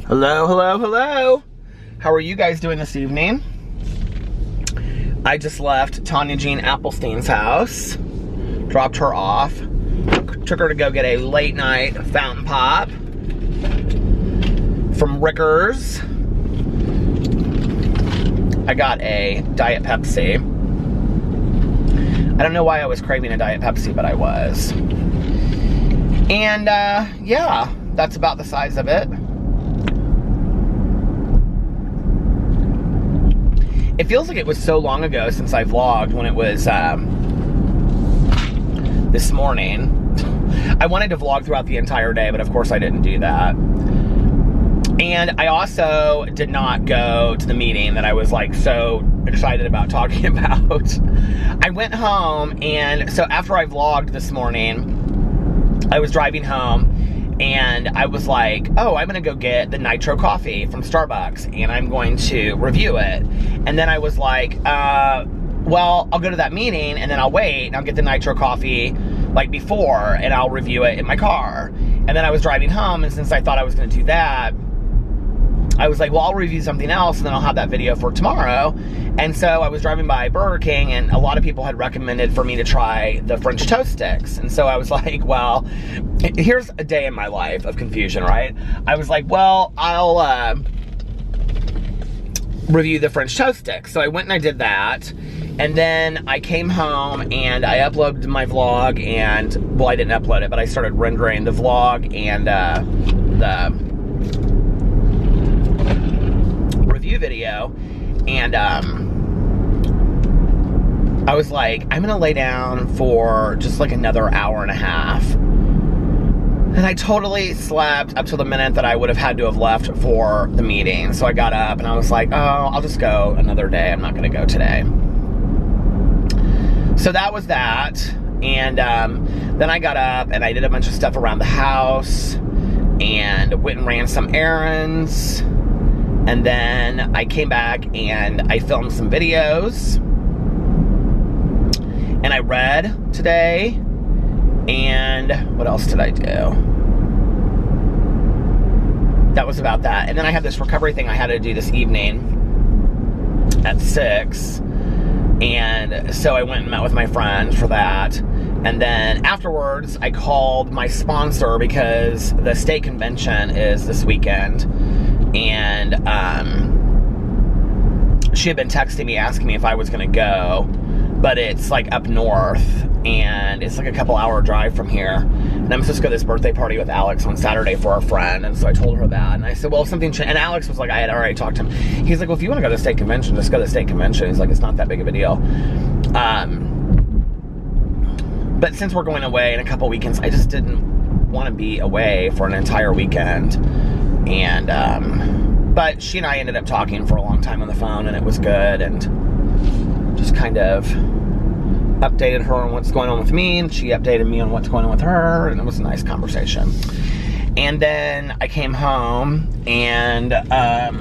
Hello, hello, hello. How are you guys doing this evening? I just left Tanya Jean Applestein's house, dropped her off, took her to go get a late night fountain pop from Rickers. I got a Diet Pepsi. I don't know why I was craving a Diet Pepsi, but I was. And yeah, that's about the size of it. It feels like it was so long ago since I vlogged when it was this morning. I wanted to vlog throughout the entire day, but of course I didn't do that. And I also did not go to the meeting that I was like so excited about talking about. I went home, and so after I vlogged this morning, I was driving home and I was like, oh, I'm gonna go get the nitro coffee from Starbucks and I'm going to review it. And then I was like, well, I'll go to that meeting and then I'll wait and I'll get the nitro coffee like before and I'll review it in my car. And then I was driving home, and since I thought I was gonna do that, I was like, well, I'll review something else and then I'll have that video for tomorrow. And so I was driving by Burger King, and a lot of people had recommended for me to try the French toast sticks. And so I was like, well, here's a day in my life of confusion, right? I was like, well, I'll review the French toast sticks. So I went and I did that. And then I came home and I uploaded my vlog, and, well, I didn't upload it, but I started rendering the vlog and the review video. And I was like, I'm gonna lay down for just like another hour and a half. And I totally slept up to the minute that I would have had to have left for the meeting. So I got up and I was like, oh, I'll just go another day. I'm not gonna go today. So that was that. And then I got up and I did a bunch of stuff around the house and went and ran some errands. And then I came back and I filmed some videos. And I read today. And what else did I do? That was about that. And then I had this recovery thing I had to do this evening at 6. And so I went and met with my friend for that. And then afterwards, I called my sponsor because the state convention is this weekend. And she had been texting me asking me if I was gonna go, but it's like up north and it's like a couple hour drive from here, and I'm supposed to go to this birthday party with Alex on Saturday for our friend. And so I told her that, and I said, well, if something and Alex was like, I had already talked to him. He's like, well, if you want to go to the state convention, just go to the state convention. He's like, it's not that big of a deal. But since we're going away in a couple weekends, I just didn't want to be away for an entire weekend. And but she and I ended up talking for a long time on the phone, and it was good, and just kind of updated her on what's going on with me, and she updated me on what's going on with her, and it was a nice conversation. And then I came home, and I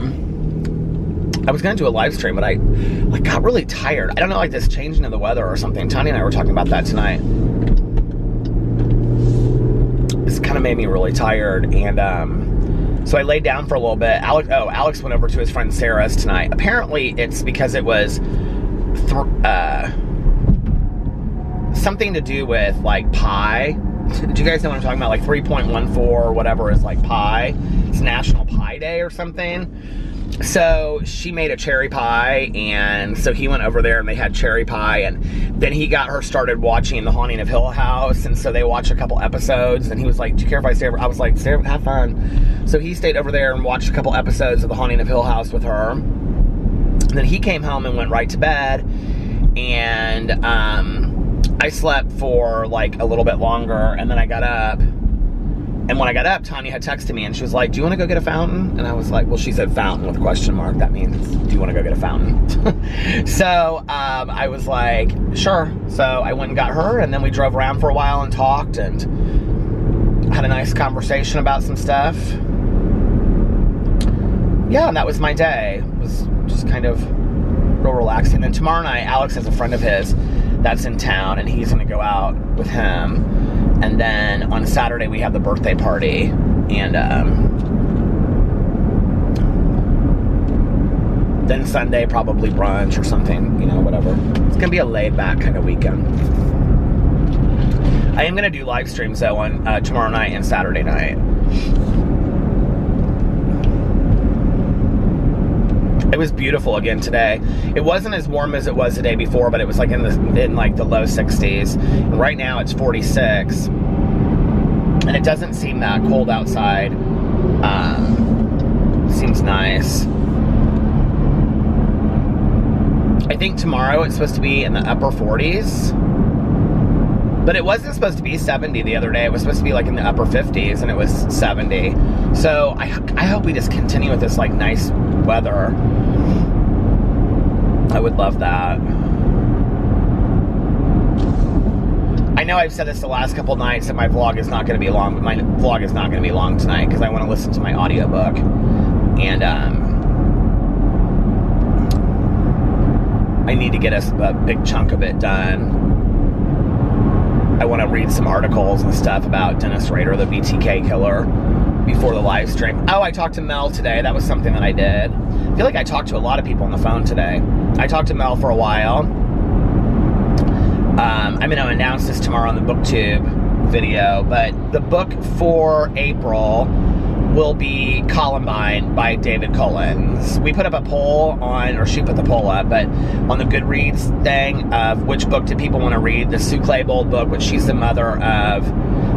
was gonna do a live stream, but I like got really tired. I don't know, like this changing of the weather or something. Tanya and I were talking about that tonight. This kind of made me really tired, and so I laid down for a little bit. Alex went over to his friend Sarah's tonight. Apparently, it's because it was something to do with like pi. Do you guys know what I'm talking about? Like 3.14 or whatever is like pi. It's National Pie Day or something. So she made a cherry pie, and so he went over there and they had cherry pie, and then he got her started watching The Haunting of Hill House, and so they watched a couple episodes, and he was like, do you care if I stay over? I was like, stay over, have fun. So he stayed over there and watched a couple episodes of The Haunting of Hill House with her. And then he came home and went right to bed, and I slept for like a little bit longer, and then I got up. And when I got up, Tanya had texted me, and she was like, do you want to go get a fountain? And I was like, well, she said fountain with a question mark. That means, do you want to go get a fountain? So I was like, sure. So I went and got her, and then we drove around for a while and talked and had a nice conversation about some stuff. Yeah, and that was my day. It was just kind of real relaxing. Then tomorrow night, Alex has a friend of his that's in town, and he's going to go out with him. And then on Saturday we have the birthday party, and Then Sunday, probably brunch or something, you know, whatever. It's gonna be a laid-back kind of weekend. I am gonna do live streams though on tomorrow night and Saturday night. It was beautiful again today. It wasn't as warm as it was the day before, but it was like in like the low 60s. And right now it's 46, and it doesn't seem that cold outside. Seems nice. I think tomorrow it's supposed to be in the upper 40s, but it wasn't supposed to be 70 the other day. It was supposed to be like in the upper 50s, and it was 70. So I hope we just continue with this like nice weather. I would love that. I know I've said this the last couple nights that my vlog is not going to be long, but my vlog is not going to be long tonight because I want to listen to my audiobook. And I need to get a big chunk of it done. I want to read some articles and stuff about Dennis Rader, the BTK killer, before the live stream. Oh, I talked to Mel today. That was something that I did. I feel like I talked to a lot of people on the phone today. I talked to Mel for a while. I'm going to announce this tomorrow on the BookTube video, but the book for April will be Columbine by David Collins. We put up a poll on, or she put the poll up, but on the Goodreads thing of which book did people want to read, the Sue Claybold book, which she's the mother of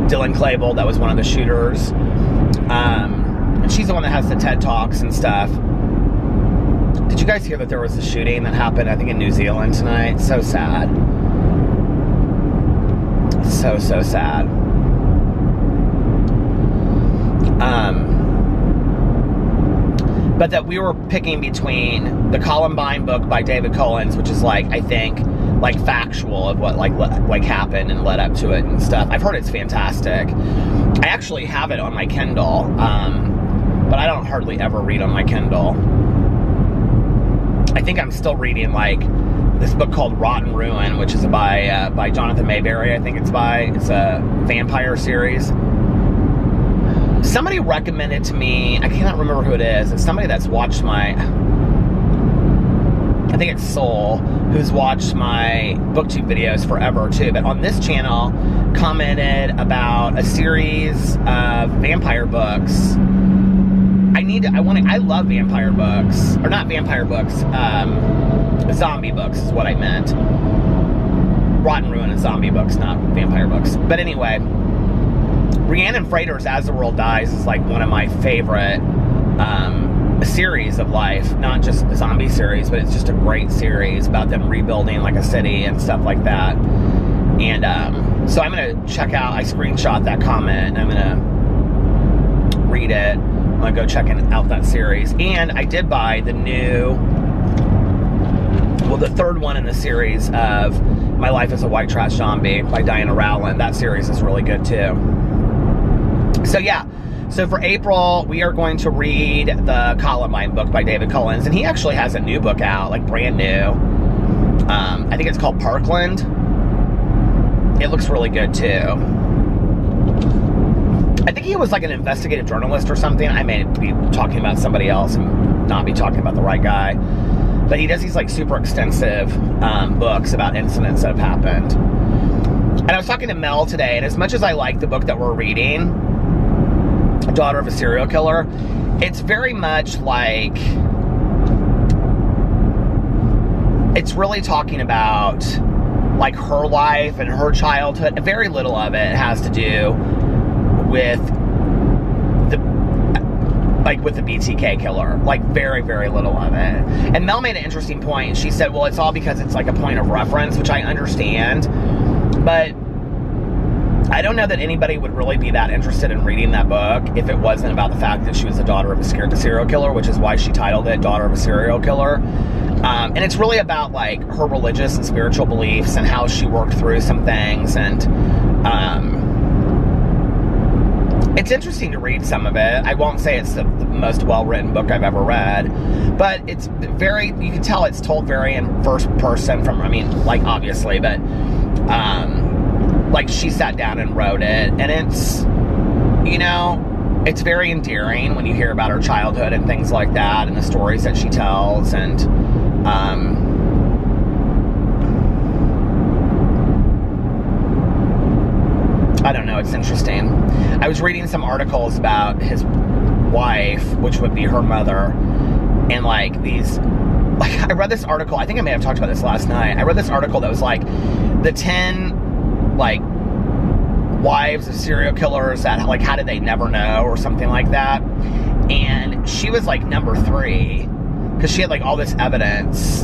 Dylan Claybold, that was one of the shooters. And she's the one that has the TED Talks and stuff. Did you guys hear that there was a shooting that happened, I think, in New Zealand tonight? So sad. So sad. But that we were picking between the Columbine book by David Collins, which is like, I think, like factual of what like happened and led up to it and stuff. I've heard it's fantastic. I actually have it on my Kindle, but I don't hardly ever read on my Kindle. I think I'm still reading like this book called Rotten Ruin, which is by Jonathan Mayberry. I think it's a vampire series. Somebody recommended to me, I cannot remember who it is. It's somebody that's watched my, I think it's Soul, who's watched my BookTube videos forever too, but on this channel commented about a series of vampire books. I love vampire books, or not vampire books, zombie books is what I meant. Rotten Ruin is zombie books, not vampire books. But anyway, Rhiannon Frater's As the World Dies is like one of my favorite series of life, not just a zombie series, but it's just a great series about them rebuilding like a city and stuff like that. And so I'm going to check out, I screenshot that comment, and I'm going to read it. I'm going to go check out that series. And I did buy the third one in the series of My Life as a White Trash Zombie by Diana Rowland. That series is really good too. So yeah, so for April, we are going to read the Columbine book by David Collins, and he actually has a new book out, like brand new. I think it's called Parkland. It looks really good too. I think he was like an investigative journalist or something. I may be talking about somebody else and not be talking about the right guy. But he does these like super extensive books about incidents that have happened. And I was talking to Mel today, and as much as I like the book that we're reading, Daughter of a Serial Killer, it's very much like, it's really talking about like her life and her childhood. Very little of it has to do with the BTK killer, like very, very little of it. And Mel made an interesting point. She said, well, it's all because it's like a point of reference, which I understand, but I don't know that anybody would really be that interested in reading that book if it wasn't about the fact that she was the daughter of a serial killer, which is why she titled it Daughter of a Serial Killer. And it's really about like her religious and spiritual beliefs and how she worked through some things. And it's interesting to read some of it. I won't say it's the most well-written book I've ever read, but it's very, you can tell it's told very in first person from, I mean, like obviously, but like she sat down and wrote it, and it's, you know, it's very endearing when you hear about her childhood and things like that, and the stories that she tells, and I don't know, it's interesting. I was reading some articles about his wife, which would be her mother, and like these, like, I read this article, I think I may have talked about this last night. I read this article that was like the 10 like wives of serial killers that, like, how did they never know, or something like that. And she was like number 3 because she had like all this evidence,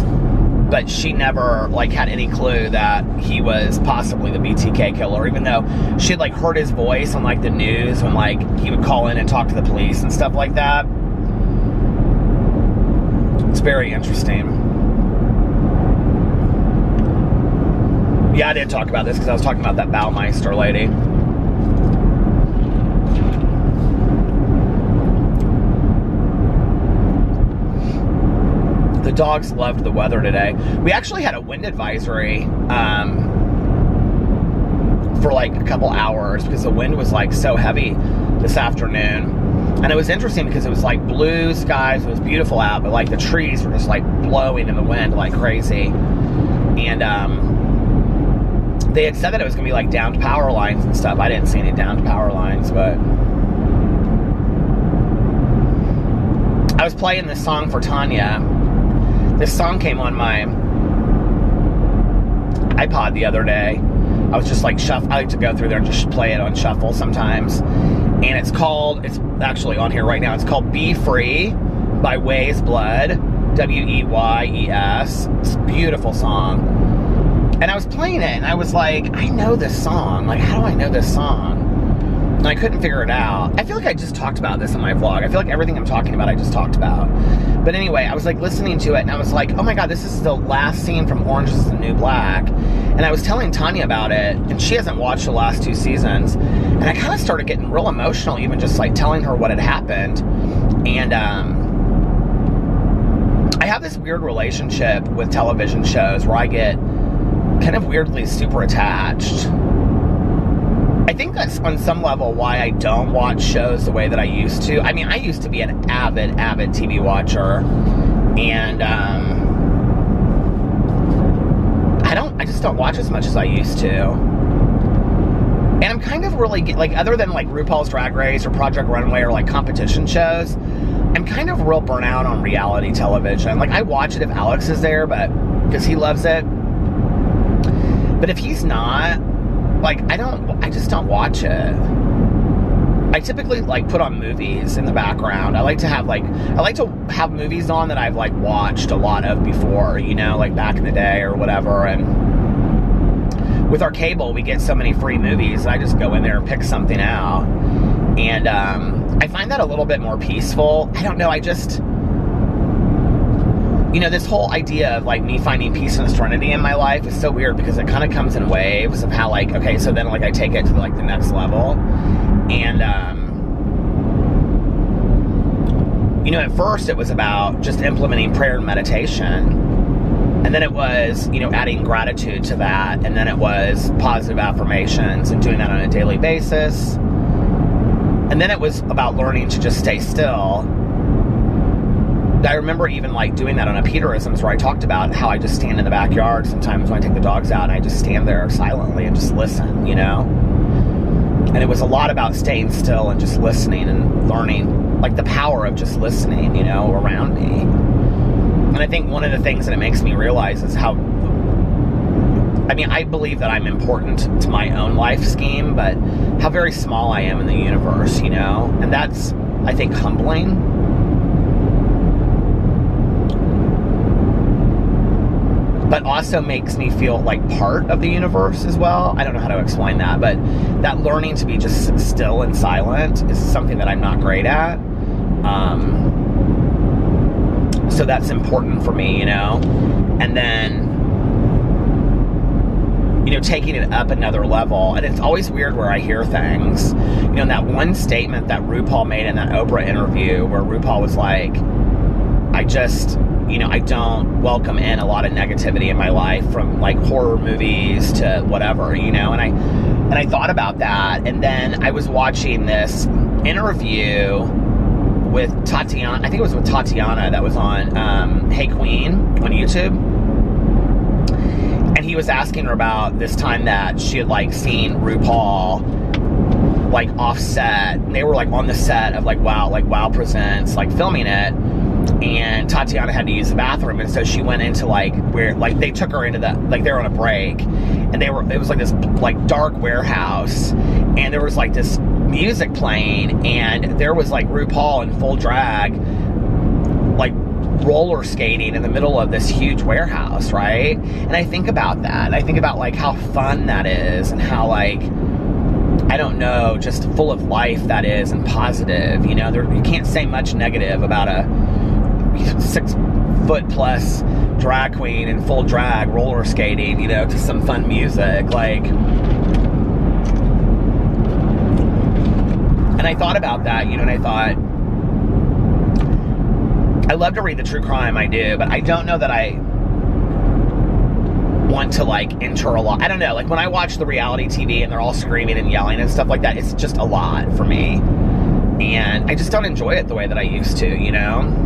but she never like had any clue that he was possibly the BTK killer, even though she had like heard his voice on like the news when like he would call in and talk to the police and stuff like that. It's very interesting. Yeah, I did talk about this because I was talking about that Baumeister lady. The dogs loved the weather today. We actually had a wind advisory for like a couple hours because the wind was like so heavy this afternoon. And it was interesting because it was like blue skies, it was beautiful out, but like the trees were just like blowing in the wind like crazy. And they had said that it was gonna be like downed power lines and stuff. I didn't see any downed power lines, but I was playing this song for Tanya. This song came on my iPod the other day. I was just like I like to go through there and just play it on shuffle sometimes. And it's actually on here right now. It's called Be Free by Weyes Blood, Weyes. It's a beautiful song. And I was playing it and I was like, I know this song. Like, how do I know this song? And I couldn't figure it out. I feel like I just talked about this in my vlog. I feel like everything I'm talking about, I just talked about. But anyway, I was like listening to it and I was like, oh my God, this is the last scene from Orange is the New Black. And I was telling Tanya about it, and she hasn't watched the last 2 seasons. And I kind of started getting real emotional, even just like telling her what had happened. And I have this weird relationship with television shows where I get kind of weirdly super attached. I think that's on some level why I don't watch shows the way that I used to. I mean, I used to be an avid TV watcher, and I just don't watch as much as I used to. And I'm kind of really, like, other than like RuPaul's Drag Race or Project Runway or like competition shows, I'm kind of real burnt out on reality television. Like, I watch it if Alex is there, but because he loves it. But if he's not, like, I just don't watch it. I typically like put on movies in the background. I like to have movies on that I've like watched a lot of before, you know, like back in the day or whatever. And with our cable, we get so many free movies. I just go in there and pick something out. And I find that a little bit more peaceful. I don't know, I just, you know, this whole idea of like me finding peace and serenity in my life is so weird because it kind of comes in waves of how like, okay, so then like I take it to like the next level. And, you know, at first it was about just implementing prayer and meditation. And then it was, you know, adding gratitude to that. And then it was positive affirmations and doing that on a daily basis. And then it was about learning to just stay still. I remember even like doing that on a Peterisms where I talked about how I just stand in the backyard sometimes when I take the dogs out and I just stand there silently and just listen, you know? And it was a lot about staying still and just listening and learning, like the power of just listening, you know, around me. And I think one of the things that it makes me realize is how, I mean, I believe that I'm important to my own life scheme, but how very small I am in the universe, you know? And that's, I think, humbling. But also makes me feel like part of the universe as well. I don't know how to explain that, but that learning to be just still and silent is something that I'm not great at. So that's important for me, you know? And then, you know, taking it up another level. And it's always weird where I hear things. You know, that one statement that RuPaul made in that Oprah interview where RuPaul was like, I don't welcome in a lot of negativity in my life, from like horror movies to whatever, you know, and I thought about that. And then I was watching this interview with Tatiana. I think it was with Tatiana that was on Hey Queen on YouTube. And he was asking her about this time that she had like seen RuPaul like offset. And they were like on the set of like Wow Presents, like filming it. And Tatiana had to use the bathroom, and so she went into like where like they took her into the like they were on a break, and it was like this like dark warehouse, and there was like this music playing, and there was like RuPaul in full drag like roller skating in the middle of this huge warehouse, right? And I think about that. I think about like how fun that is, and how like, I don't know, just full of life that is, and positive. You know, you can't say much negative about a 6-foot-plus drag queen in full drag roller skating, you know, to some fun music. Like, and I thought about that, you know, and I thought, I love to read the true crime, I do, but I don't know that I want to like enter a lot. I don't know, like when I watch the reality TV and they're all screaming and yelling and stuff like that, it's just a lot for me. And I just don't enjoy it the way that I used to, you know?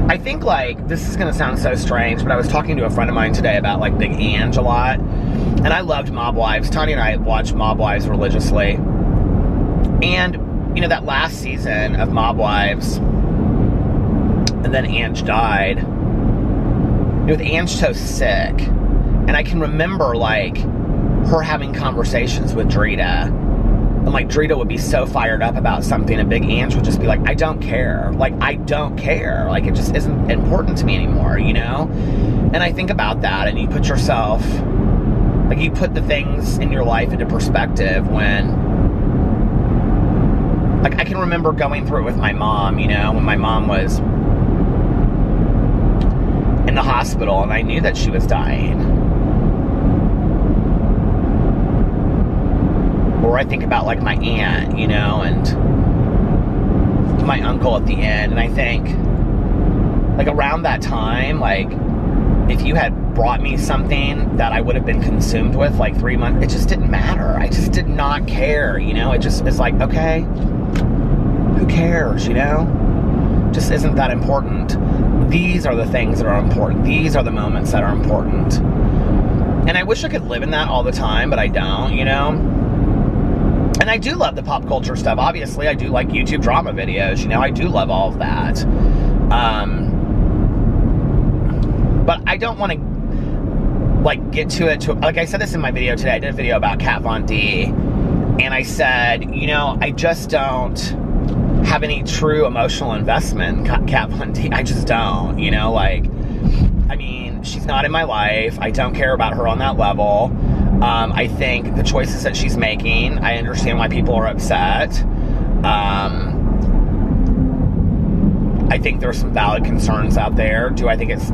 I think like, this is gonna sound so strange, but I was talking to a friend of mine today about like Big Ange a lot. And I loved Mob Wives. Tanya and I watched Mob Wives religiously. And, you know, that last season of Mob Wives, and then Ange died, with Ange so sick, and I can remember like her having conversations with Drita, and like Drita would be so fired up about something, and Big Ange would just be like, I don't care, like I don't care, like it just isn't important to me anymore, you know? And I think about that, and you put yourself, like you put the things in your life into perspective when, like I can remember going through it with my mom, you know, when my mom was in the hospital and I knew that she was dying. Or I think about like my aunt, you know, and my uncle at the end, and I think like around that time, like if you had brought me something that I would have been consumed with like 3 months, it just didn't matter. I just did not care, you know? It just is like, okay, who cares, you know? Just isn't that important. These are the things that are important. These are the moments that are important. And I wish I could live in that all the time, but I don't, you know? And I do love the pop culture stuff. Obviously, I do like YouTube drama videos, you know? I do love all of that. But I don't want to, like, get to it like I said this in my video today. I did a video about Kat Von D, and I said, you know, I just don't have any true emotional investment in Kat Von D. I just don't, you know, like, I mean, she's not in my life. I don't care about her on that level. I think the choices that she's making, I understand why people are upset. I think there's some valid concerns out there. Do I think it's,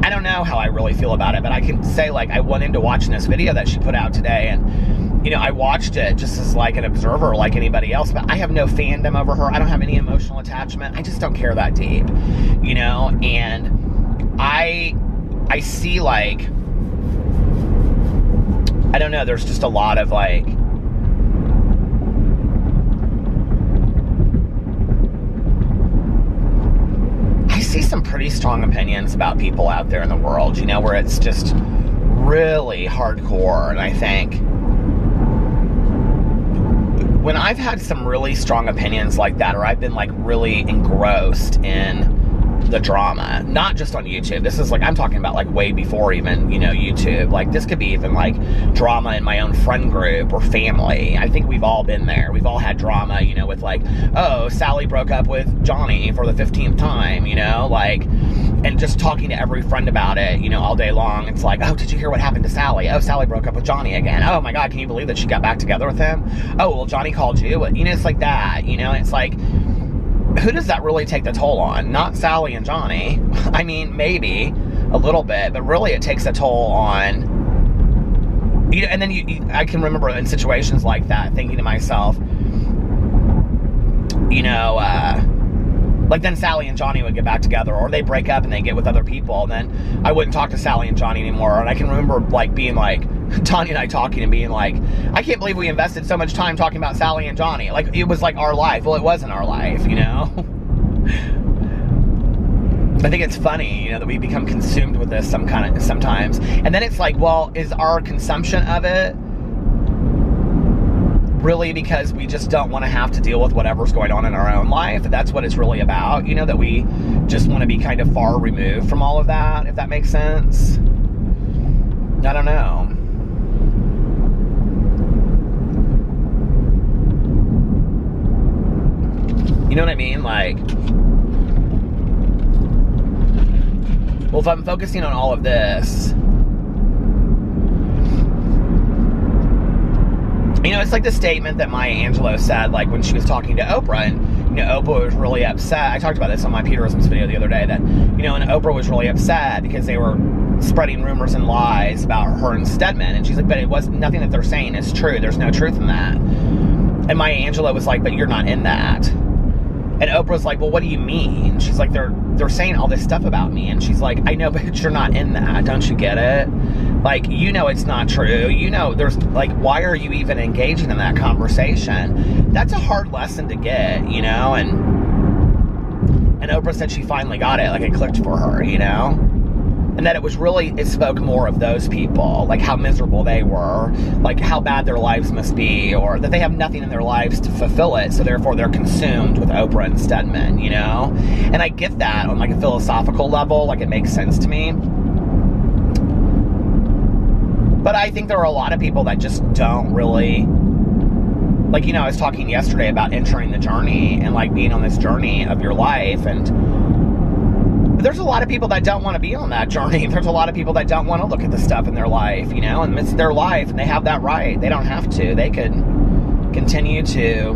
I don't know how I really feel about it, but I can say, like, I went into watching this video that she put out today, and, you know, I watched it just as, like, an observer, like anybody else, but I have no fandom over her. I don't have any emotional attachment. I just don't care that deep, you know? And I see, like, I don't know, there's just a lot of, like, I see some pretty strong opinions about people out there in the world, you know, where it's just really hardcore. And I think when I've had some really strong opinions like that, or I've been like really engrossed in the drama, not just on YouTube. This is like, I'm talking about like way before even, you know, YouTube. Like this could be even like drama in my own friend group or family. I think we've all been there. We've all had drama, you know, with like, oh, Sally broke up with Johnny for the 15th time, you know, like, and just talking to every friend about it, you know, all day long. It's like, oh, did you hear what happened to Sally? Oh, Sally broke up with Johnny again. Oh my God, can you believe that she got back together with him? Oh, well, Johnny called you. You know, it's like that, you know, it's like, who does that really take the toll on? Not Sally and Johnny. I mean, maybe a little bit, but really it takes a toll on, you know, and then I can remember in situations like that thinking to myself, you know, like then Sally and Johnny would get back together, or they break up and they get with other people, and then I wouldn't talk to Sally and Johnny anymore. And I can remember like being like, Tanya and I talking and being like, I can't believe we invested so much time talking about Sally and Johnny. Like, it was like our life. Well, it wasn't our life, you know? I think it's funny, you know, that we become consumed with this sometimes. And then it's like, well, is our consumption of it really because we just don't want to have to deal with whatever's going on in our own life? That's what it's really about, you know, that we just want to be kind of far removed from all of that, if that makes sense. I don't know. You know what I mean? Like, well, if I'm focusing on all of this, you know, it's like the statement that Maya Angelou said, like, when she was talking to Oprah, and, you know, Oprah was really upset. I talked about this on my Peterisms video the other day, that, you know, and Oprah was really upset because they were spreading rumors and lies about her and Stedman, and she's like, but it was nothing that they're saying is true. There's no truth in that. And Maya Angelou was like, but you're not in that. And Oprah's like, well, what do you mean? She's like, they're saying all this stuff about me. And she's like, I know, but you're not in that. Don't you get it? Like, you know it's not true. You know, there's, like, why are you even engaging in that conversation? That's a hard lesson to get, you know? And Oprah said she finally got it. Like, it clicked for her, you know? And that it spoke more of those people, like how miserable they were, like how bad their lives must be, or that they have nothing in their lives to fulfill it, so therefore they're consumed with Oprah and Stedman, you know? And I get that on like a philosophical level, like it makes sense to me. But I think there are a lot of people that just don't really, like, you know, I was talking yesterday about entering the journey and like being on this journey of your life, and there's a lot of people that don't want to be on that journey. There's a lot of people that don't want to look at the stuff in their life, you know, and it's their life and they have that right. They don't have to. They could continue to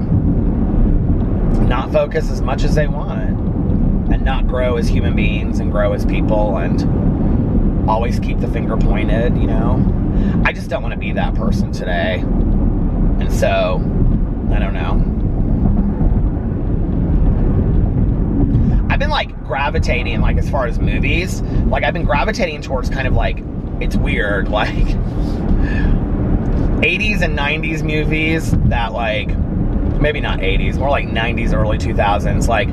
not focus as much as they want and not grow as human beings and grow as people and always keep the finger pointed, you know. I just don't want to be that person today. And so, I don't know. I've been like gravitating, like as far as movies, like I've been gravitating towards kind of like, it's weird, like 80s and 90s movies that like, maybe not 80s, more like 90s, early 2000s, like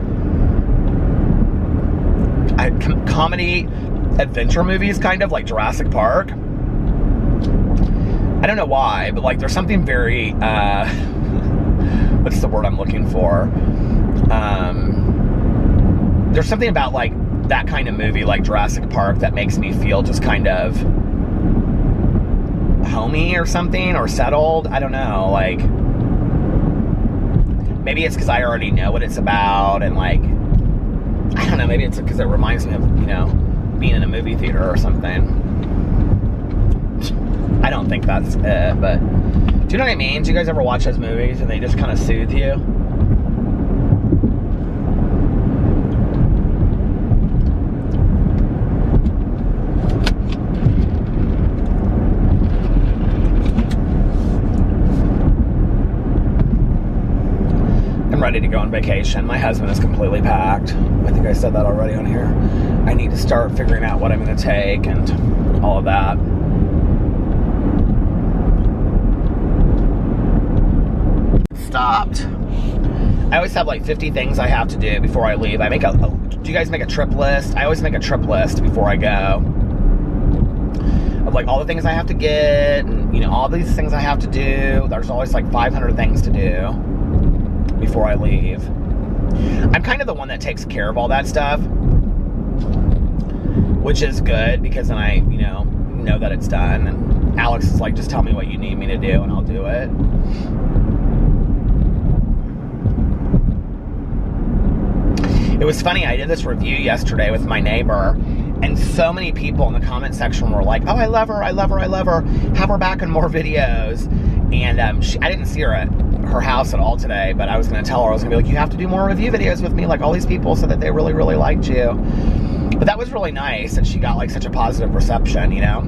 comedy adventure movies, kind of like Jurassic Park. I don't know why, but like there's something very, what's the word I'm looking for? There's something about like that kind of movie, like Jurassic Park, that makes me feel just kind of homey or something, or settled. I don't know, like maybe it's because I already know what it's about, and like, I don't know, maybe it's because it reminds me of, you know, being in a movie theater or something. I don't think that's it, but do you know what I mean? Do you guys ever watch those movies and they just kind of soothe you? Ready to go on vacation. My husband is completely packed. I think I said that already on here. I need to start figuring out what I'm going to take and all of that. Stopped. I always have like 50 things I have to do before I leave. I make do you guys make a trip list? I always make a trip list before I go, of like all the things I have to get, and, you know, all these things I have to do. There's always like 500 things to do before I leave. I'm kind of the one that takes care of all that stuff, which is good, because then I, you know that it's done. And Alex is like, just tell me what you need me to do and I'll do it. It was funny, I did this review yesterday with my neighbor, and so many people in the comment section were like, oh, I love her, I love her, I love her, have her back in more videos. And I didn't see her at her house at all today, but I was going to tell her, I was going to be like, you have to do more review videos with me, like all these people said that they really, really liked you. But that was really nice that she got like such a positive reception, you know?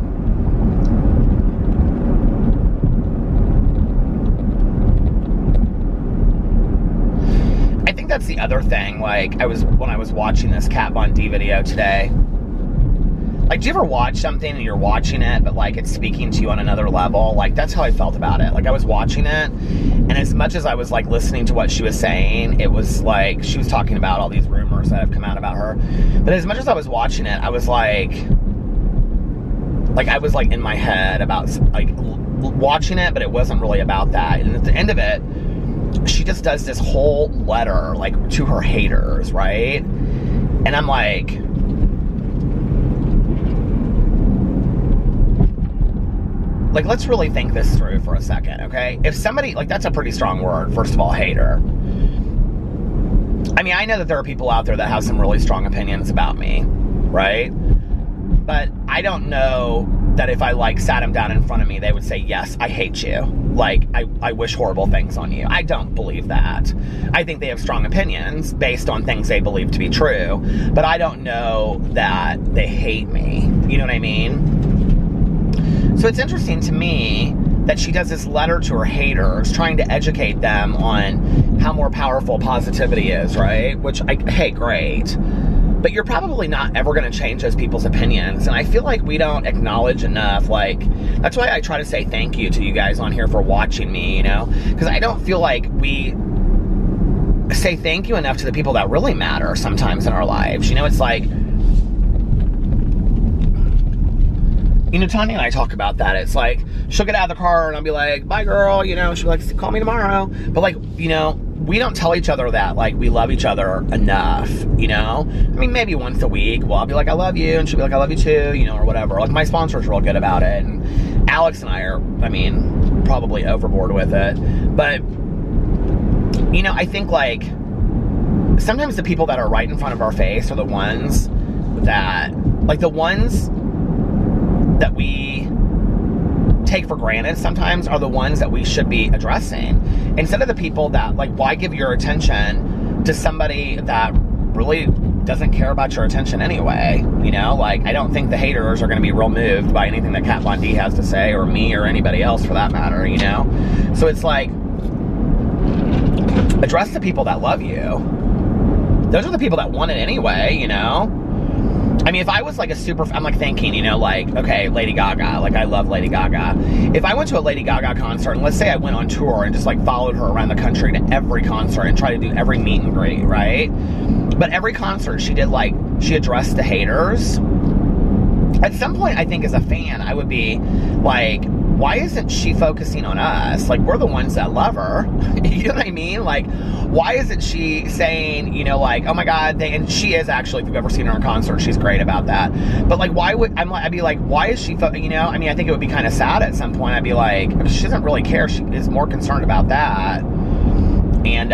I think that's the other thing, like when I was watching this Kat Von D video today, Like, do you ever watch something and you're watching it, but like it's speaking to you on another level? Like, that's how I felt about it. Like, I was watching it, and as much as I was like listening to what she was saying, it was like she was talking about all these rumors that have come out about her. But as much as I was watching it, I was like I was like in my head about like watching it, but it wasn't really about that. And at the end of it, she just does this whole letter like to her haters, right? And I'm like, let's really think this through for a second, okay? If somebody, like, that's a pretty strong word, first of all, hater. I mean, I know that there are people out there that have some really strong opinions about me, right? But I don't know that if I, like, sat them down in front of me, they would say, yes, I hate you. Like, I wish horrible things on you. I don't believe that. I think they have strong opinions based on things they believe to be true, but I don't know that they hate me. You know what I mean? So it's interesting to me that she does this letter to her haters, trying to educate them on how more powerful positivity is, right? Which, hey, great. But you're probably not ever going to change those people's opinions. And I feel like we don't acknowledge enough, like, that's why I try to say thank you to you guys on here for watching me, you know? Because I don't feel like we say thank you enough to the people that really matter sometimes in our lives. You know, it's like, you know, Tanya and I talk about that. It's like, she'll get out of the car and I'll be like, bye girl, you know, she'll be like, call me tomorrow. But like, you know, we don't tell each other that, like, we love each other enough, you know? I mean, maybe once a week, well, I'll be like, I love you, and she'll be like, I love you too, you know, or whatever. Like, my sponsor's real good about it, and Alex and I are, I mean, probably overboard with it. But, you know, I think, like, sometimes the people that are right in front of our face are the ones that, like, the ones that we take for granted sometimes are the ones that we should be addressing, instead of the people that, like, why give your attention to somebody that really doesn't care about your attention anyway, you know? Like, I don't think the haters are going to be real moved by anything that Kat Von D has to say, or me, or anybody else for that matter, you know? So it's like, address the people that love you. Those are the people that want it anyway, you know? I mean, if I was like I'm like thinking, you know, like, okay, Lady Gaga, like, I love Lady Gaga. If I went to a Lady Gaga concert, and let's say I went on tour and just like followed her around the country to every concert and tried to do every meet and greet, right? But every concert she did, like, she addressed the haters. At some point, I think as a fan, I would be like, why isn't she focusing on us? Like, we're the ones that love her. You know what I mean? Like, why isn't she saying, you know, like, oh my God, and she is actually, if you've ever seen her in concert, she's great about that. But like, I'd be like, why is she, you know, I mean, I think it would be kind of sad at some point. I'd be like, she doesn't really care. She is more concerned about that. And,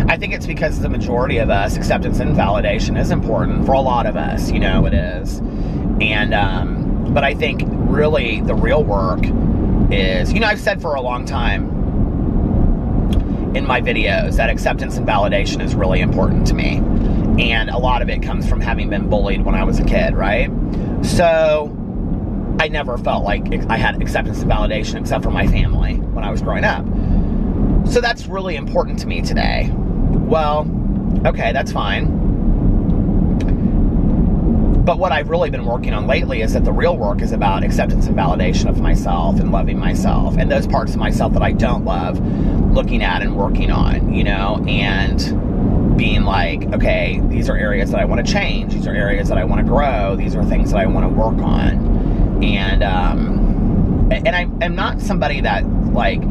I think it's because the majority of us, acceptance and validation is important for a lot of us, you know, it is. And, but I think really the real work is, you know, I've said for a long time in my videos that acceptance and validation is really important to me. And a lot of it comes from having been bullied when I was a kid, right? So I never felt like I had acceptance and validation except for my family when I was growing up. So that's really important to me today. Well, okay, that's fine. But what I've really been working on lately is that the real work is about acceptance and validation of myself and loving myself, and those parts of myself that I don't love, looking at and working on, you know, and being like, okay, these are areas that I want to change. These are areas that I want to grow. These are things that I want to work on. And I'm not somebody that, like,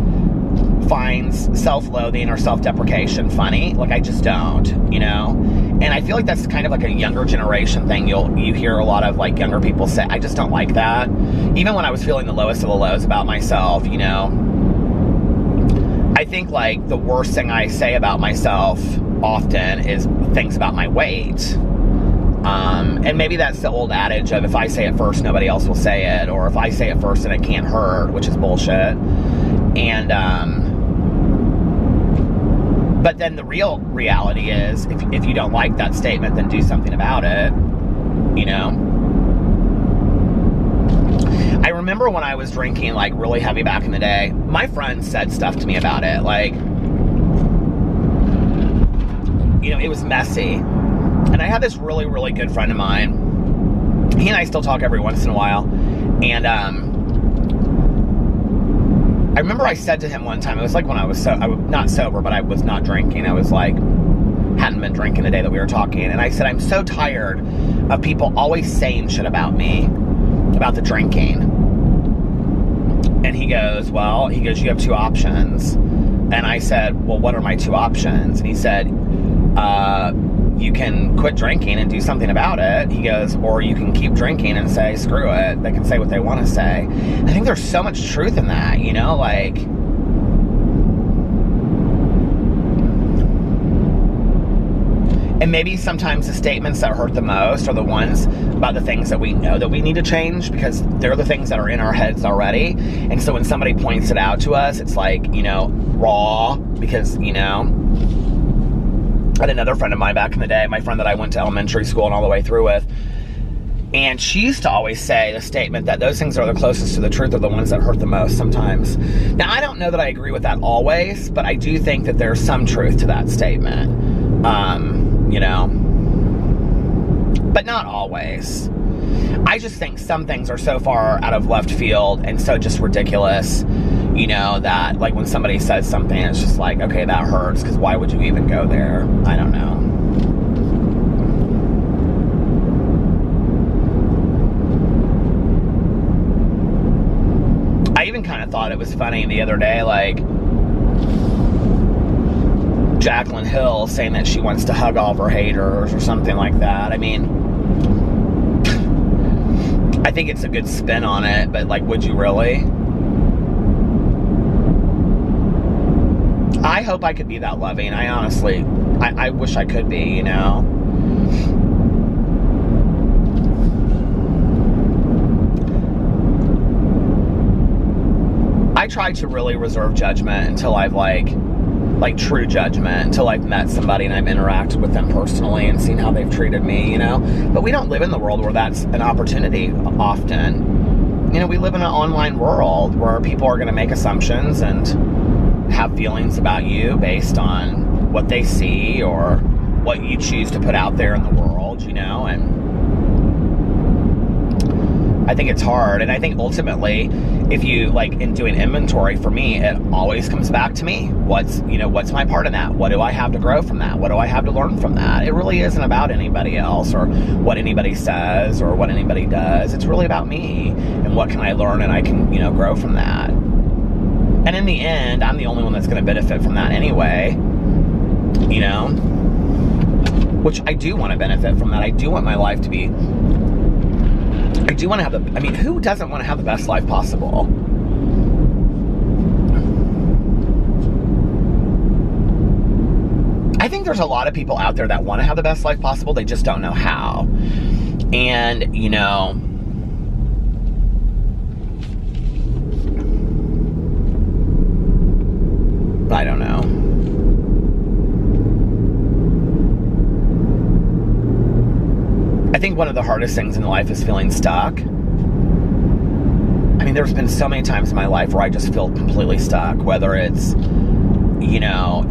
finds self-loathing or self-deprecation funny. Like, I just don't, you know? And I feel like that's kind of like a younger generation thing. You hear a lot of, like, younger people say, I just don't like that. Even when I was feeling the lowest of the lows about myself, you know? I think, like, the worst thing I say about myself often is things about my weight. And maybe that's the old adage of, if I say it first, nobody else will say it, or if I say it first, then it can't hurt, which is bullshit. And, but then the real reality is, if you don't like that statement, then do something about it, you know? I remember when I was drinking like really heavy back in the day, my friends said stuff to me about it. Like, you know, it was messy. And I had this really, really good friend of mine. He and I still talk every once in a while. And I remember I said to him one time, it was like when I was not sober, but I was not drinking. I was like, hadn't been drinking the day that we were talking. And I said, I'm so tired of people always saying shit about me, about the drinking. And he goes, you have two options. And I said, well, what are my two options? And he said, you can quit drinking and do something about it. He goes, or you can keep drinking and say, screw it. They can say what they want to say. I think there's so much truth in that, you know, like, and maybe sometimes the statements that hurt the most are the ones about the things that we know that we need to change, because they're the things that are in our heads already. And so when somebody points it out to us, it's like, you know, raw, because, you know, I had another friend of mine back in the day, my friend that I went to elementary school and all the way through with, and she used to always say the statement that those things that are the closest to the truth are the ones that hurt the most sometimes. Now, I don't know that I agree with that always, but I do think that there's some truth to that statement, you know, but not always. I just think some things are so far out of left field and so just ridiculous, you know, that like when somebody says something, it's just like, okay, that hurts, because why would you even go there? I don't know. I even kind of thought it was funny the other day, like Jaclyn Hill saying that she wants to hug all of her haters or something like that. I mean, I think it's a good spin on it, but like, would you really? I hope I could be that loving. I honestly, I wish I could be, you know? I try to really reserve judgment until I've like true judgment, until I've met somebody and I've interacted with them personally and seen how they've treated me, you know? But we don't live in the world where that's an opportunity often. You know, we live in an online world where people are going to make assumptions and have feelings about you based on what they see or what you choose to put out there in the world, you know? And I think it's hard. And I think ultimately, if you, like, in doing inventory, for me, it always comes back to me. What's my part in that? What do I have to grow from that? What do I have to learn from that? It really isn't about anybody else or what anybody says or what anybody does. It's really about me and what can I learn, and I can, you know, grow from that. And in the end, I'm the only one that's going to benefit from that anyway, you know? Which I do want to benefit from that. I do want my life to be... I do want to have I mean, who doesn't want to have the best life possible? I think there's a lot of people out there that want to have the best life possible. They just don't know how. And, you know, I don't know. I think one of the hardest things in life is feeling stuck. I mean, there's been so many times in my life where I just feel completely stuck, whether it's, you know,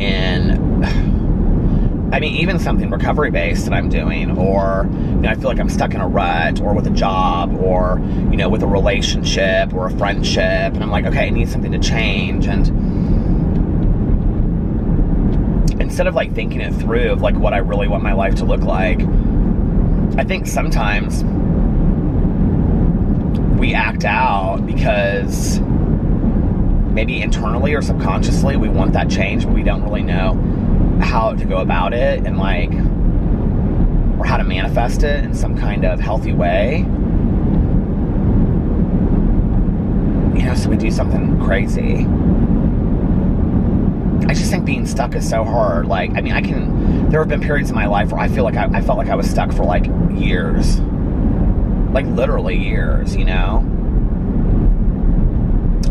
I mean, even something recovery-based that I'm doing, or, you know, I feel like I'm stuck in a rut, or with a job, or, you know, with a relationship, or a friendship, and I'm like, okay, I need something to change, and instead of, like, thinking it through of, like, what I really want my life to look like, I think sometimes we act out because maybe internally or subconsciously we want that change, but we don't really know how to go about it and, like, or how to manifest it in some kind of healthy way. You know, so we do something crazy. I just think being stuck is so hard. Like, I mean, there have been periods in my life where I feel like I felt like I was stuck for, like, years. Like, literally years, you know?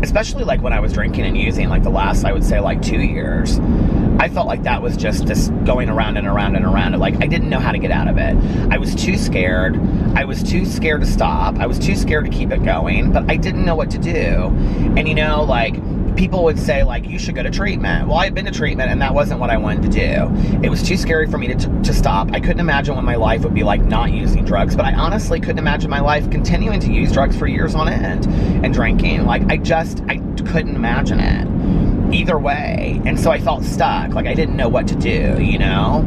Especially, like, when I was drinking and using, like, the last, I would say, like, 2 years. I felt like that was just this going around and around and around. Like, I didn't know how to get out of it. I was too scared. I was too scared to stop. I was too scared to keep it going, but I didn't know what to do. And, you know, like, people would say, like, you should go to treatment. Well, I had been to treatment, and that wasn't what I wanted to do. It was too scary for me to stop. I couldn't imagine what my life would be like not using drugs, but I honestly couldn't imagine my life continuing to use drugs for years on end and drinking. Like, I couldn't imagine it either way. And so I felt stuck. Like, I didn't know what to do, you know?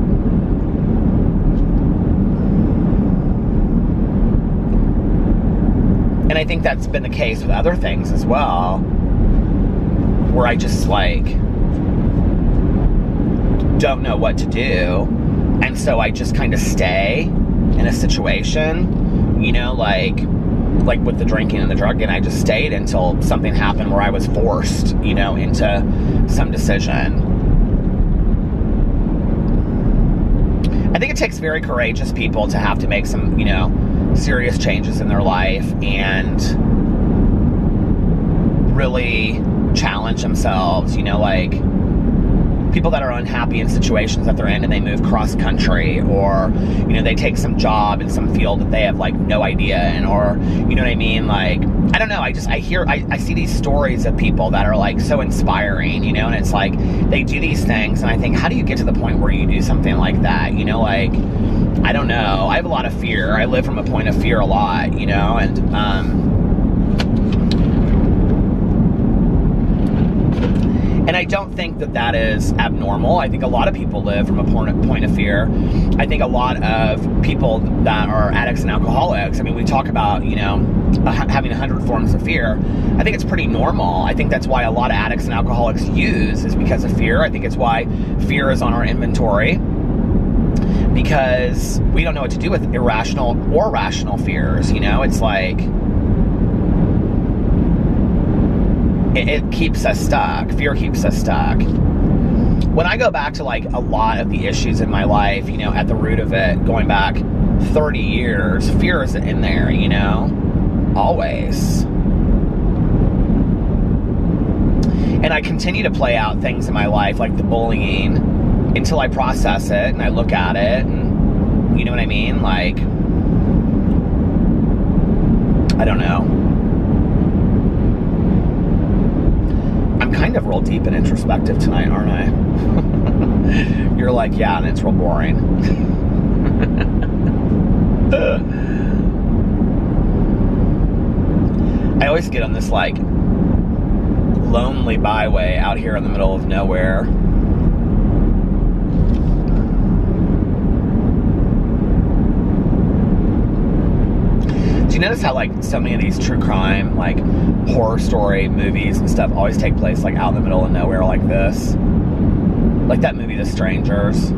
And I think that's been the case with other things as well, where I just, like, don't know what to do. And so I just kind of stay in a situation, you know, like with the drinking and the drugging. I just stayed until something happened where I was forced, you know, into some decision. I think it takes very courageous people to have to make some, you know, serious changes in their life and really challenge themselves, you know, like people that are unhappy in situations that they're in and they move cross country, or, you know, they take some job in some field that they have like no idea in, or, you know what I mean? Like, I don't know, I see these stories of people that are like so inspiring, you know, and it's like they do these things and I think, how do you get to the point where you do something like that? You know, like, I don't know. I have a lot of fear. I live from a point of fear a lot, you know, and I don't think that is abnormal. I think a lot of people live from a point of fear. I think a lot of people that are addicts and alcoholics, I mean, we talk about, you know, having 100 forms of fear. I think it's pretty normal. I think that's why a lot of addicts and alcoholics use is because of fear. I think it's why fear is on our inventory, because we don't know what to do with irrational or rational fears. You know, it's like, it keeps us stuck. Fear keeps us stuck. When I go back to like a lot of the issues in my life, you know, at the root of it, going back 30 years, fear is in there, you know, always. And I continue to play out things in my life, like the bullying, until I process it and I look at it, and you know what I mean? Like, I don't know. I'm kind of real deep and introspective tonight, aren't I? You're like, yeah, and it's real boring. I always get on this, like, lonely byway out here in the middle of nowhere. Do you notice how, like, so many of these true crime, like, horror story movies and stuff always take place, like, out in the middle of nowhere like this? Like that movie, The Strangers.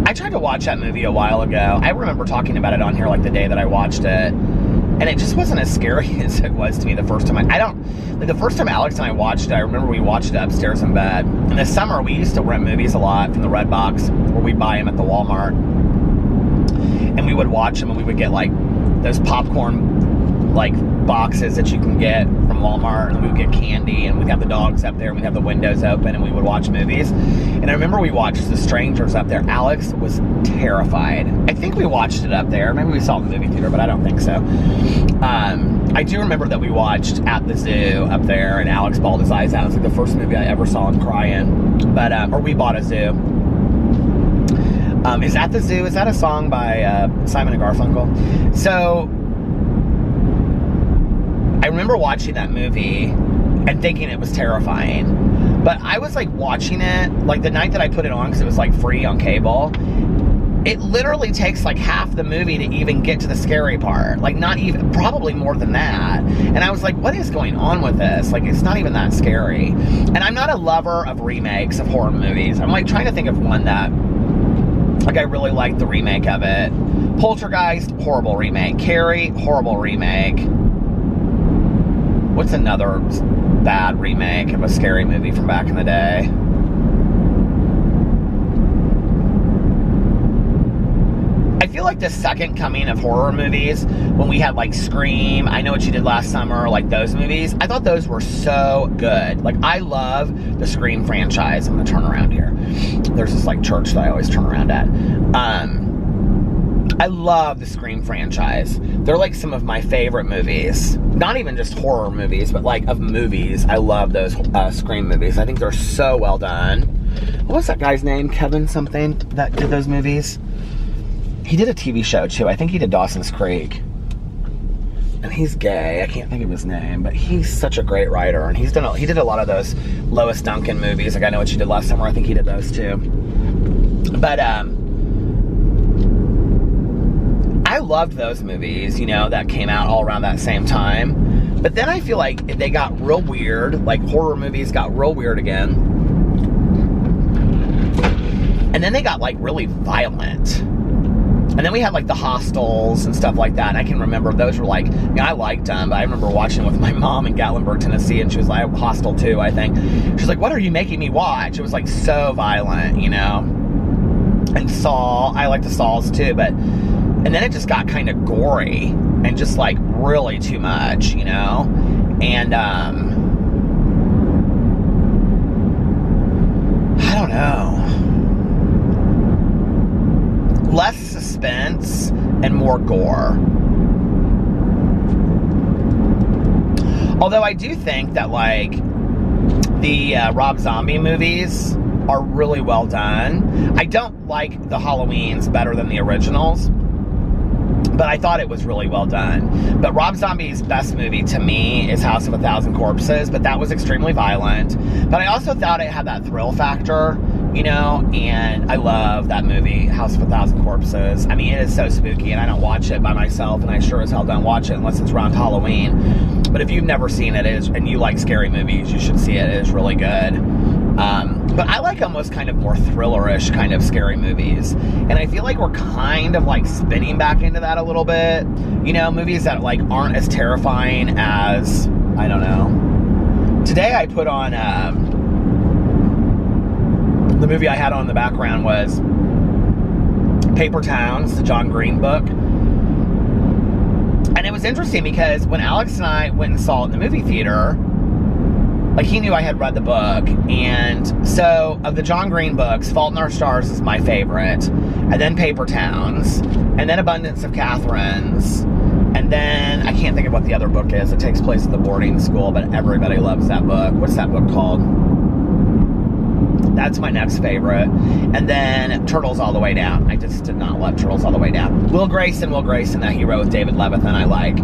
I tried to watch that movie a while ago. I remember talking about it on here, like, the day that I watched it. And it just wasn't as scary as it was to me the first time. The first time Alex and I watched it, I remember we watched it upstairs in bed. In the summer, we used to rent movies a lot from the Red Box, or we'd buy them at the Walmart. And we would watch them, and we would get, like, those popcorn, like, boxes that you can get from Walmart, and we would get candy, and we'd have the dogs up there, and we'd have the windows open, and we would watch movies. And I remember we watched The Strangers up there. Alex was terrified. I think we watched it up there. Maybe we saw it in the movie theater, but I don't think so. I do remember that we watched At the Zoo up there, and Alex bawled his eyes out. It was like the first movie I ever saw him crying. But, or We Bought a Zoo. Is At the Zoo, is that a song by Simon and Garfunkel? So, I remember watching that movie and thinking it was terrifying. But I was, like, watching it, like, the night that I put it on, because it was, like, free on cable. It literally takes, like, half the movie to even get to the scary part. Like, not even, probably more than that. And I was like, what is going on with this? Like, it's not even that scary. And I'm not a lover of remakes of horror movies. I'm, like, trying to think of one that, like, I really liked the remake of it. Poltergeist, horrible remake. Carrie, horrible remake. What's another bad remake of a scary movie from back in the day? I feel like the second coming of horror movies, when we had like Scream, I Know What You Did Last Summer, like those movies, I thought those were so good. Like, I love the Scream franchise. I'm gonna turn around here. There's this like church that I always turn around at. I love the Scream franchise. They're like some of my favorite movies. Not even just horror movies, but like of movies. I love those Scream movies. I think they're so well done. What was that guy's name? Kevin something that did those movies? He did a TV show too. I think he did Dawson's Creek. And he's gay. I can't think of his name, but he's such a great writer. And he did a lot of those Lois Duncan movies. Like I Know What You Did Last Summer. I think he did those too. But I loved those movies, you know, that came out all around that same time. But then I feel like they got real weird. Like horror movies got real weird again. And then they got like really violent. And then we had like the Hostels and stuff like that. And I can remember those were like, you know, I liked them, but I remember watching with my mom in Gatlinburg, Tennessee, and she was like, Hostel 2, I think. She's like, what are you making me watch? It was like so violent, you know. And Saw, I like the Saws too, but, and then it just got kind of gory and just like really too much, you know. And I don't know. Less suspense and more gore. Although I do think that like the Rob Zombie movies are really well done. I don't like the Halloweens better than the originals, but I thought it was really well done. But Rob Zombie's best movie to me is House of a Thousand Corpses, but that was extremely violent. But I also thought it had that thrill factor, you know, and I love that movie, House of a Thousand Corpses. I mean, it is so spooky, and I don't watch it by myself, and I sure as hell don't watch it unless it's around Halloween. But if you've never seen it, and you like scary movies, you should see it. It is really good. But I like almost kind of more thriller-ish kind of scary movies. And I feel like we're kind of like spinning back into that a little bit. You know, movies that like aren't as terrifying as, I don't know. Today I put on, the movie I had on in the background was Paper Towns, the John Green book. And it was interesting because when Alex and I went and saw it in the movie theater, like he knew I had read the book, and so of the John Green books, Fault in Our Stars is my favorite, and then Paper Towns, and then Abundance of Catherine's, and then I can't think of what the other book is. It takes place at the boarding school, but everybody loves that book. What's that book called? That's my next favorite. And then Turtles All the Way Down. I just did not love Turtles All the Way Down. Will Grayson, that he wrote with David Levithan, I like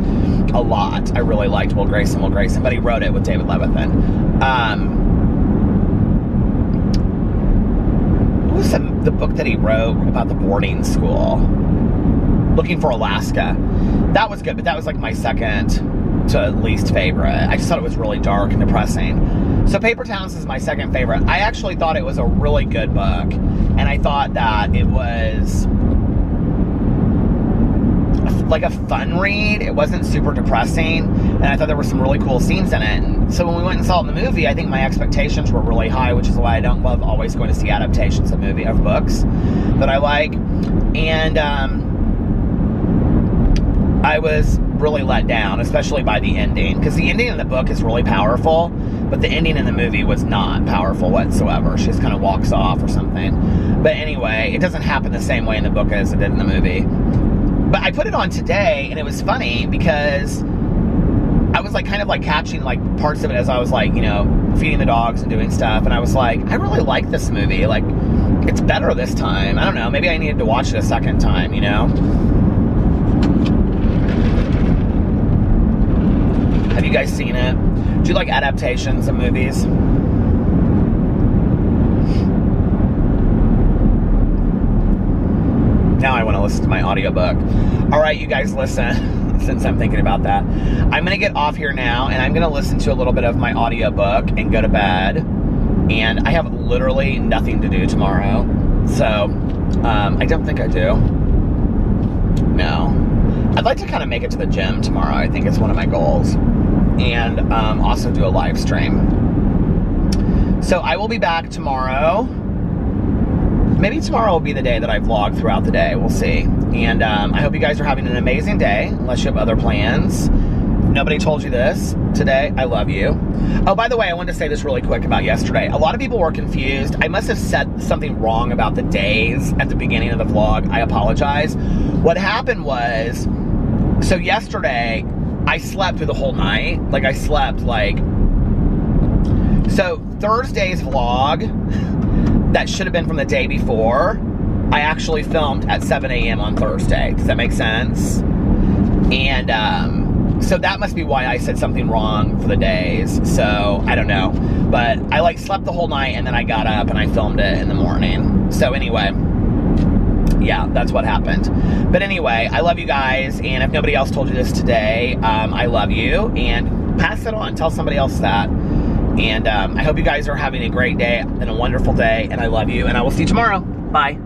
a lot. I really liked Will Grayson, but he wrote it with David Levithan. What was the book that he wrote about the boarding school? Looking for Alaska. That was good, but that was like my second to least favorite. I just thought it was really dark and depressing. So Paper Towns is my second favorite. I actually thought it was a really good book, and I thought that it was like a fun read. It wasn't super depressing, and I thought there were some really cool scenes in it. And so when we went and saw it in the movie, I think my expectations were really high, which is why I don't love always going to see adaptations of books that I like. And I was really let down, especially by the ending, because the ending in the book is really powerful, but the ending in the movie was not powerful whatsoever. She just kind of walks off or something. But anyway, it doesn't happen the same way in the book as it did in the movie. But I put it on today, and it was funny because I was like kind of like catching like parts of it as I was like, you know, feeding the dogs and doing stuff, and I was like, I really like this movie. Like, it's better this time. I don't know, maybe I needed to watch it a second time, you know? Have you guys seen it? Do you like adaptations of movies? Now I want to listen to my audiobook. All right, you guys, listen, since I'm thinking about that. I'm going to get off here now, and I'm going to listen to a little bit of my audiobook and go to bed. And I have literally nothing to do tomorrow. So, I don't think I do. No. I'd like to kind of make it to the gym tomorrow. I think it's one of my goals. And also do a live stream. So I will be back tomorrow. Maybe tomorrow will be the day that I vlog throughout the day. We'll see. And I hope you guys are having an amazing day, unless you have other plans. Nobody told you this today. I love you. Oh, by the way, I wanted to say this really quick about yesterday. A lot of people were confused. I must have said something wrong about the days at the beginning of the vlog. I apologize. What happened was, so yesterday, I slept through the whole night. Like, I slept, like... So, Thursday's vlog, that should have been from the day before, I actually filmed at 7 a.m. on Thursday. Does that make sense? And, so that must be why I said something wrong for the days. So, I don't know. But I, like, slept the whole night, and then I got up, and I filmed it in the morning. So, anyway, yeah, that's what happened. But anyway, I love you guys, and if nobody else told you this today, I love you, and pass it on. Tell somebody else that. And I hope you guys are having a great day and a wonderful day, and I love you, and I will see you tomorrow. Bye.